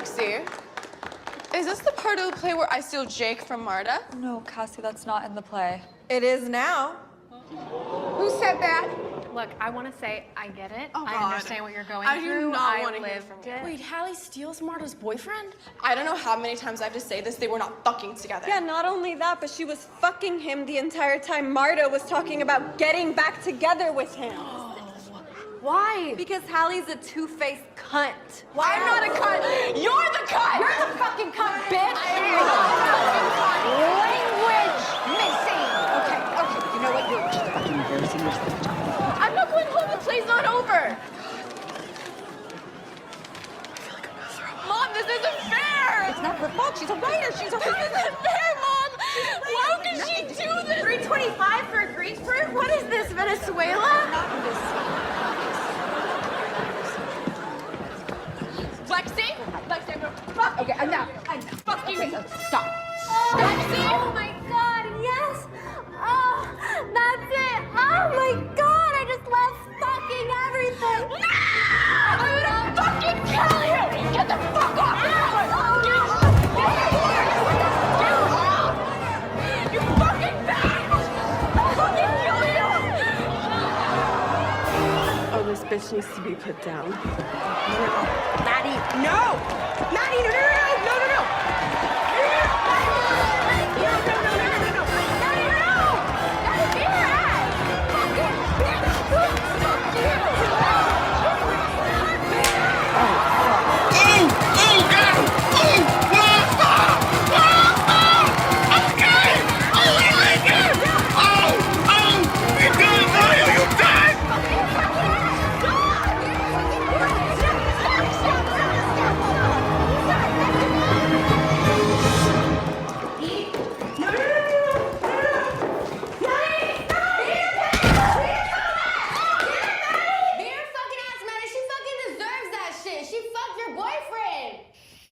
Lexi, is this the part of the play where I steal Jake from Marta? No, Cassie, that's not in the play. It is now. Who said that? Look, I want to say I get it. Oh, I God. understand what you're going I through. do not want to hear lived from you. it. Wait, Hallie steals Marta's boyfriend? I don't know how many times I have to say this. They were not fucking together. Yeah, not only that, but she was fucking him the entire time Marta was talking about getting back together with him. Why? Because Hallie's a two-faced cunt. I'm not a cunt. You're the cunt. You're the fucking cunt, bitch! Language missing. Okay. You know what? You're just fucking embarrassing yourself. I'm not going home. The play's not over. Mom, this isn't fair! It's not her fault. She's a writer. She's a This isn't fair, Mom! How can she do this? 325 for a grapefruit? What is this, Venezuela? Lexi, I'm gonna fuck Okay, enough. fucking Okay, stop. Lexi! Oh my god, yes! Oh, that's it! Oh my god, I just love fucking everything! I'm gonna fucking kill you! Get the fuck off! You fucking bad! I'll fucking kill you! Oh, this bitch needs to be put down. Maddie, No!